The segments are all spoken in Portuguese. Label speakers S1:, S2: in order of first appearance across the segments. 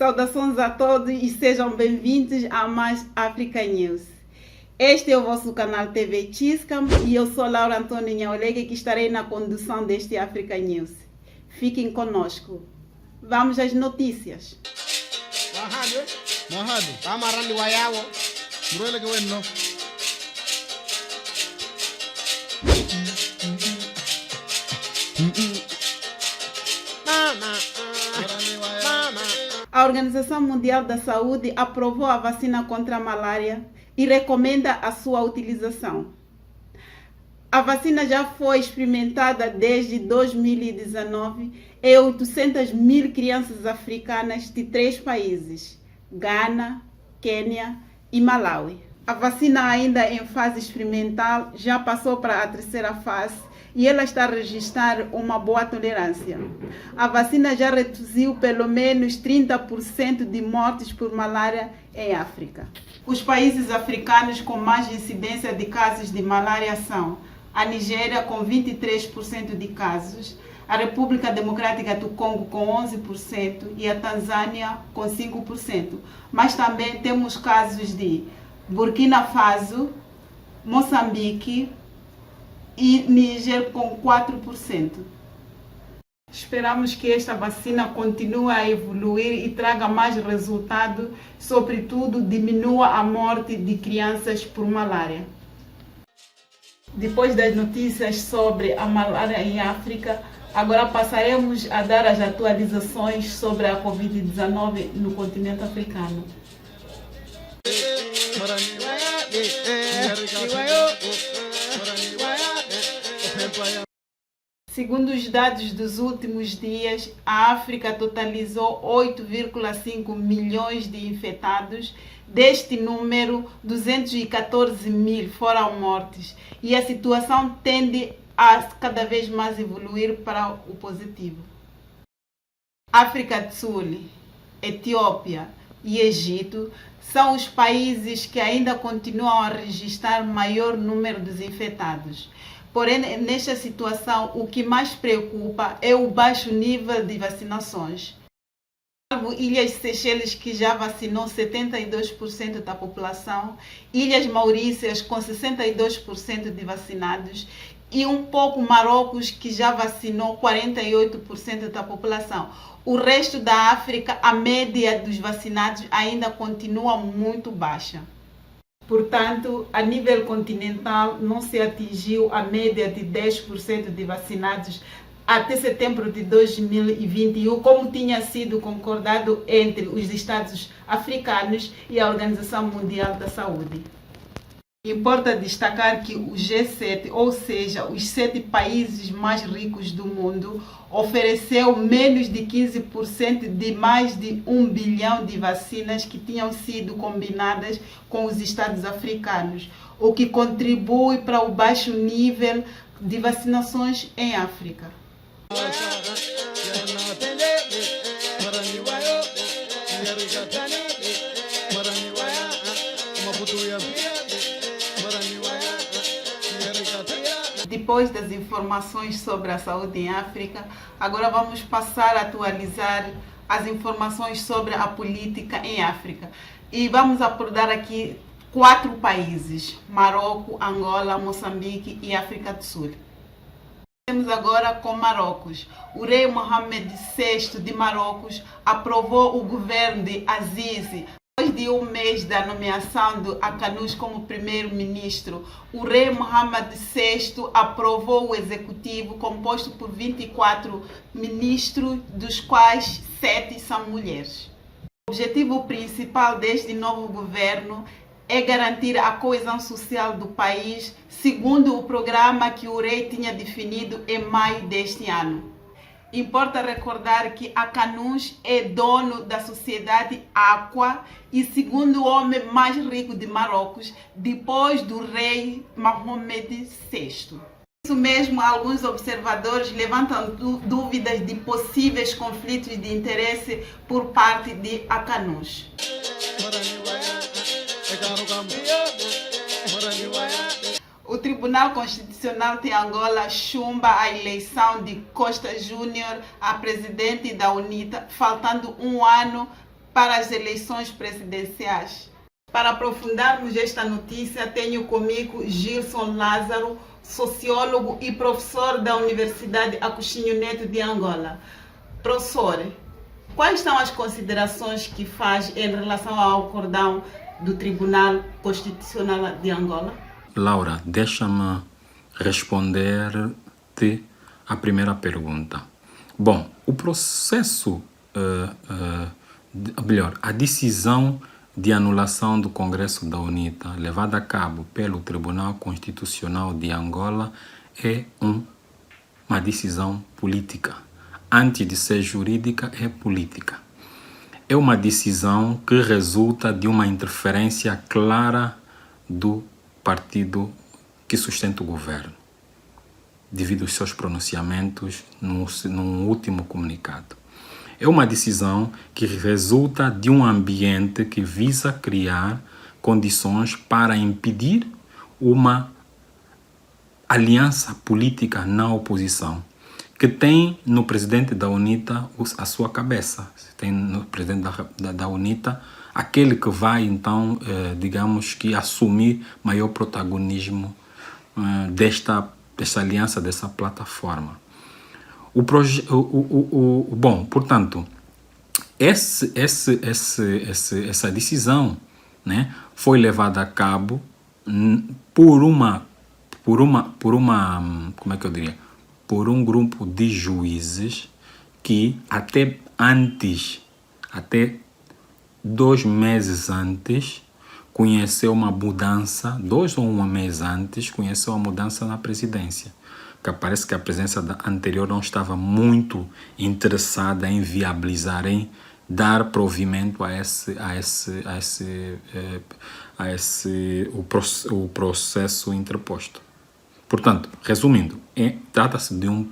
S1: Saudações a todos e sejam bem-vindos a mais Africa News. Este é o vosso canal TV Chiscam e eu sou Laura Antônio Nhaolega que estarei na condução deste Africa News. Fiquem conosco. Vamos às notícias. A Organização Mundial da Saúde aprovou a vacina contra a malária e recomenda a sua utilização. A vacina já foi experimentada desde 2019 em 800 mil crianças africanas de 3 países, Ghana, Quênia e Malawi. A vacina ainda em fase experimental já passou para a terceira fase e ela está a registrar uma boa tolerância. A vacina já reduziu pelo menos 30% de mortes por malária em África. Os países africanos com mais incidência de casos de malária são a Nigéria com 23% de casos, a República Democrática do Congo com 11% e a Tanzânia com 5%. Mas também temos casos de Burkina Faso, Moçambique e Níger com 4%. Esperamos que esta vacina continue a evoluir e traga mais resultado, sobretudo diminua a morte de crianças por malária. Depois das notícias sobre a malária em África, agora passaremos a dar as atualizações sobre a Covid-19 no continente africano. Segundo os dados dos últimos dias, a África totalizou 8,5 milhões de infectados. Deste número, 214 mil foram mortes e a situação tende a cada vez mais evoluir para o positivo. África do Sul, Etiópia e Egito são os países que ainda continuam a registrar maior número de infectados. Porém, nesta situação, o que mais preocupa é o baixo nível de vacinações. Ilhas Seychelles, que já vacinou 72% da população, Ilhas Maurícias, com 62% de vacinados, e um pouco Marrocos, que já vacinou 48% da população. O resto da África, a média dos vacinados ainda continua muito baixa. Portanto, a nível continental, não se atingiu a média de 10% de vacinados até setembro de 2021, como tinha sido concordado entre os Estados africanos e a Organização Mundial da Saúde. Importa destacar que o G7, ou seja, os 7 países mais ricos do mundo, ofereceu menos de 15% de mais de 1 bilhão de vacinas que tinham sido combinadas com os Estados africanos, o que contribui para o baixo nível de vacinações em África. Depois das informações sobre a saúde em África, agora vamos passar a atualizar as informações sobre a política em África. E vamos abordar aqui 4 países: Marrocos, Angola, Moçambique e África do Sul. Temos agora com Marrocos. O rei Mohamed VI de Marrocos aprovou o governo de Aziz. Depois de um mês da nomeação de Akanous como primeiro-ministro, o rei Mohamed VI aprovou o executivo composto por 24 ministros, dos quais 7 são mulheres. O objetivo principal deste novo governo é garantir a coesão social do país, segundo o programa que o rei tinha definido em maio deste ano. Importa recordar que Akanous é dono da sociedade Aqua e segundo homem mais rico de Marrocos, depois do rei Mohamed VI. Por isso mesmo, alguns observadores levantam dúvidas de possíveis conflitos de interesse por parte de Akanous. O Tribunal Constitucional de Angola chumba a eleição de Costa Júnior a presidente da UNITA, faltando um ano para as eleições presidenciais. Para aprofundarmos esta notícia, tenho comigo Gilson Lázaro, sociólogo e professor da Universidade Agostinho Neto de Angola. Professor, quais são as considerações que faz em relação ao acórdão do Tribunal Constitucional de Angola?
S2: Laura, deixa-me responder-te a primeira pergunta. Bom, o processo, a decisão de anulação do Congresso da UNITA, levada a cabo pelo Tribunal Constitucional de Angola, é uma decisão política. Antes de ser jurídica, é política. É uma decisão que resulta de uma interferência clara do partido que sustenta o governo, devido aos seus pronunciamentos no último comunicado. É uma decisão que resulta de um ambiente que visa criar condições para impedir uma aliança política na oposição, que tem no presidente da UNITA a sua cabeça. Tem no presidente da UNITA aquele que vai, então, digamos que assumir maior protagonismo desta aliança, dessa plataforma. Bom, portanto, essa decisão, né, foi levada a cabo por um grupo de juízes que até 2 meses antes, conheceu uma mudança, 2 ou 1 mês antes, conheceu a mudança na presidência. Que parece que a presença anterior não estava muito interessada em viabilizar, em dar provimento o processo interposto. Portanto, resumindo, trata-se de um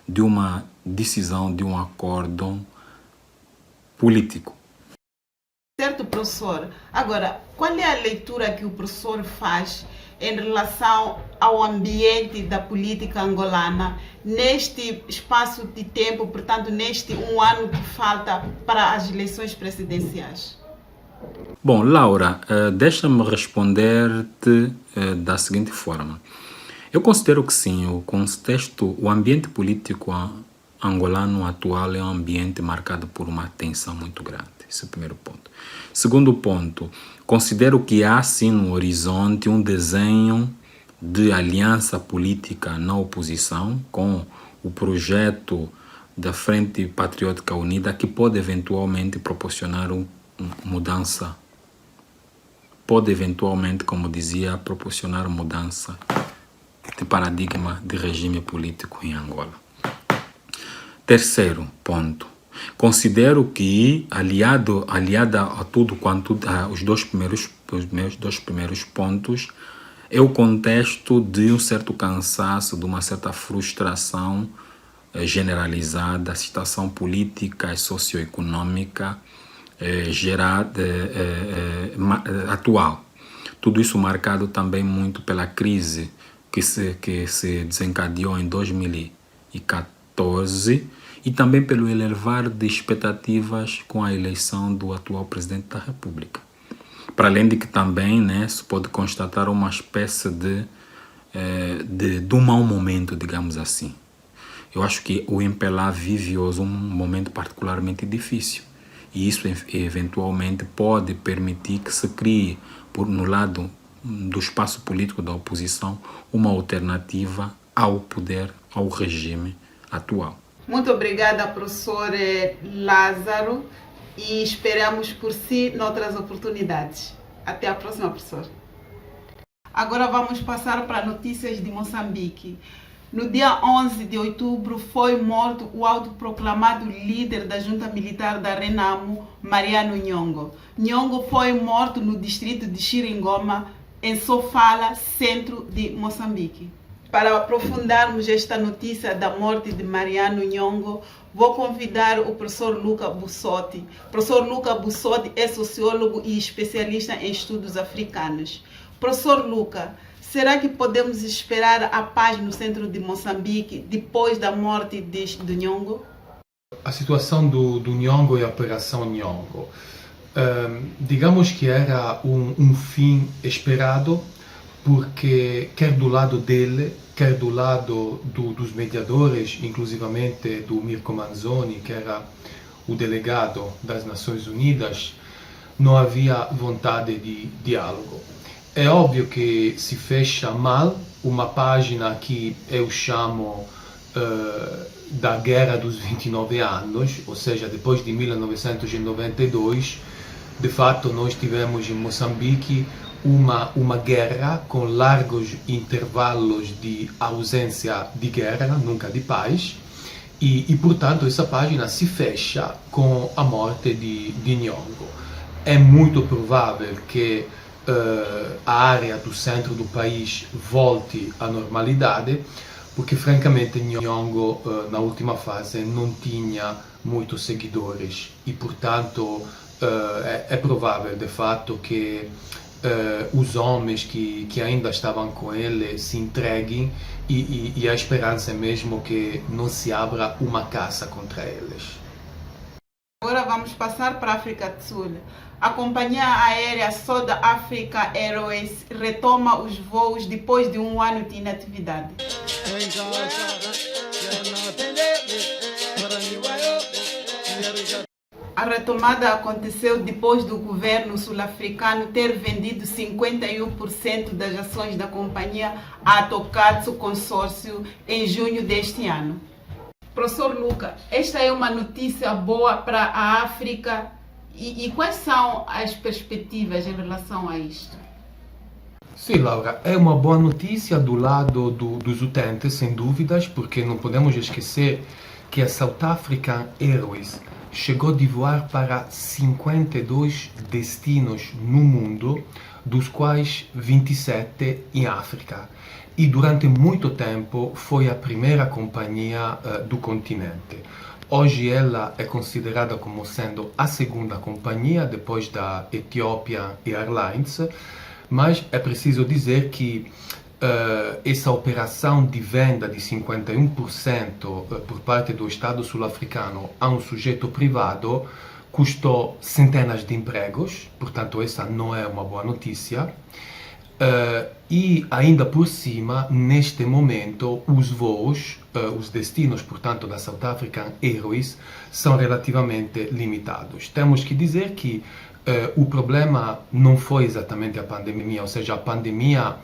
S2: de uma decisão, de um acórdão político.
S1: Certo, professor. Agora, qual é a leitura que o professor faz em relação ao ambiente da política angolana neste espaço de tempo, portanto, neste 1 ano que falta para as eleições presidenciais?
S2: Bom, Laura, deixa-me responder-te da seguinte forma. Eu considero que sim, o ambiente político angolano atual é um ambiente marcado por uma tensão muito grande. Esse é o primeiro ponto. Segundo ponto, considero que há sim no horizonte um desenho de aliança política na oposição com o projeto da Frente Patriótica Unida, que pode eventualmente proporcionar mudança, como dizia, proporcionar mudança de paradigma de regime político em Angola. Terceiro ponto, considero que, aliada a tudo quanto os meus 2 primeiros pontos, é o contexto de um certo cansaço, de uma certa frustração generalizada, a situação política e socioeconômica atual. Tudo isso marcado também muito pela crise que se desencadeou em 2014 e também pelo elevar de expectativas com a eleição do atual presidente da República. Para além de que também, né, se pode constatar uma espécie de um mau momento, digamos assim. Eu acho que o MPLA vive hoje um momento particularmente difícil. E isso eventualmente pode permitir que se crie, no lado do espaço político da oposição, uma alternativa ao poder, ao regime atual.
S1: Muito obrigada, professor Lázaro, e esperamos por si noutras oportunidades. Até a próxima, professor. Agora vamos passar para notícias de Moçambique. No dia 11 de outubro foi morto o autoproclamado líder da junta militar da Renamo, Mariano Nhongo. Nhongo foi morto no distrito de Xiringoma, em Sofala, centro de Moçambique. Para aprofundarmos esta notícia da morte de Mariano Nhongo, vou convidar o professor Luca Bussotti. O professor Luca Bussotti é sociólogo e especialista em estudos africanos. Professor Luca, será que podemos esperar a paz no centro de Moçambique depois da morte do Nhongo?
S3: A situação do Nhongo e a Operação Nhongo. Digamos que era um fim esperado, porque quer do lado dele, quer do lado dos mediadores, inclusivamente do Mirko Manzoni, que era o delegado das Nações Unidas, não havia vontade de diálogo. É óbvio que se fecha mal uma página que eu chamo da Guerra dos 29 anos, ou seja, depois de 1992, de fato nós tivemos em Moçambique uma guerra com largos intervalos de ausência de guerra, nunca de paz, e portanto essa página se fecha com a morte de Nhongo. É muito provável que a área do centro do país volte à normalidade, porque francamente Nhongo na última fase não tinha muitos seguidores e portanto é provável de fato que os homens que ainda estavam com ele se entreguem e a esperança é mesmo que não se abra uma caça contra eles.
S1: Agora vamos passar para a África do Sul. A companhia aérea South Africa Airways retoma os voos depois de um ano de inatividade. A retomada aconteceu depois do governo sul-africano ter vendido 51% das ações da companhia à Tokatsu Consórcio em junho deste ano. Professor Luca, esta é uma notícia boa para a África e quais são as perspectivas em relação a isto?
S3: Sim, Laura, é uma boa notícia do lado dos utentes, sem dúvidas, porque não podemos esquecer que a South African Airways chegou a voar para 52 destinos no mundo, dos quais 27 em África. E durante muito tempo foi a primeira companhia do continente. Hoje ela é considerada como sendo a segunda companhia, depois da Ethiopian Airlines, mas é preciso dizer que essa operação de venda de 51% por parte do Estado sul-africano a um sujeito privado custou centenas de empregos, portanto essa não é uma boa notícia. E ainda por cima, neste momento, os voos, os destinos, portanto, da South African Airways são relativamente limitados. Temos que dizer que o problema não foi exatamente a pandemia, ou seja, a pandemia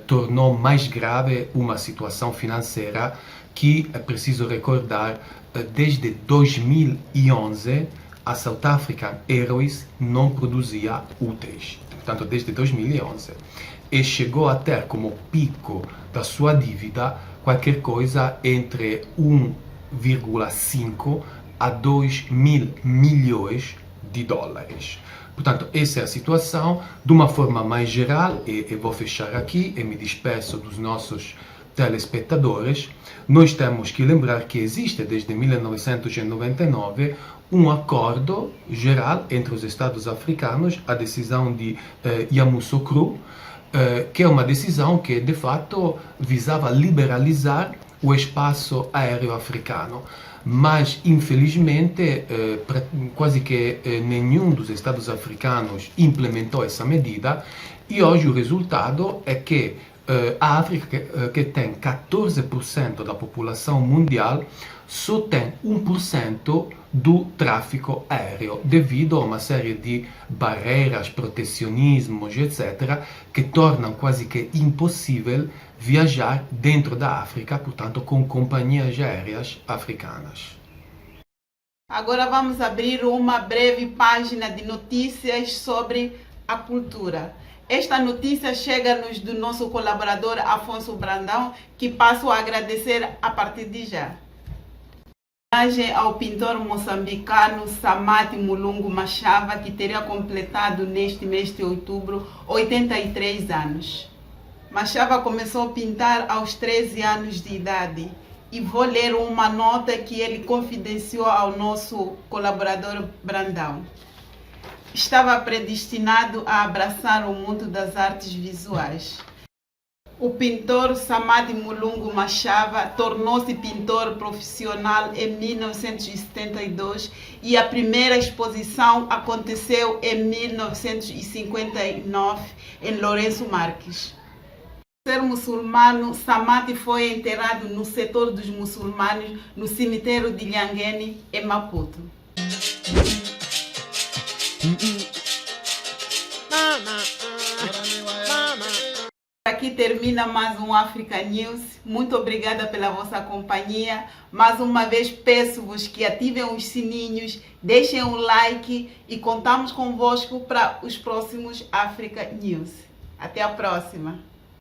S3: tornou mais grave uma situação financeira que, é preciso recordar, desde 2011 a South African Airways não produzia úteis. Portanto, desde 2011, e chegou a ter como pico da sua dívida qualquer coisa entre 1,5 a 2 mil milhões de dólares. Portanto, essa é a situação. De uma forma mais geral, e vou fechar aqui e me despeço dos nossos telespectadores, nós temos que lembrar que existe desde 1999 um acordo geral entre os Estados africanos, a decisão de Yamoussoukro, que é uma decisão que de fato visava liberalizar o espaço aéreo africano. Mas, infelizmente, quase que nenhum dos Estados africanos implementou essa medida e hoje o resultado é que a África, que tem 14% da população mundial, só tem 1% do tráfego aéreo, devido a uma série de barreiras, protecionismos, etc., que tornam quase que impossível viajar dentro da África, portanto, com companhias aéreas africanas.
S1: Agora vamos abrir uma breve página de notícias sobre a cultura. Esta notícia chega-nos do nosso colaborador Afonso Brandão, que passo a agradecer a partir de já. Homenagem ao pintor moçambicano Samati Mulungu Machava, que teria completado neste mês de outubro 83 anos. Machava começou a pintar aos 13 anos de idade e vou ler uma nota que ele confidenciou ao nosso colaborador Brandão. Estava predestinado a abraçar o mundo das artes visuais. O pintor Samadi Mulungu Machava tornou-se pintor profissional em 1972 e a primeira exposição aconteceu em 1959 em Lourenço Marques. Por ser muçulmano, Samadi foi enterrado no setor dos muçulmanos no cemitério de Lhanguene, em Maputo. Aqui termina mais um Africa News. Muito obrigada pela vossa companhia. Mais uma vez peço-vos que ativem os sininhos, deixem um like e contamos convosco para os próximos Africa News. Até a próxima!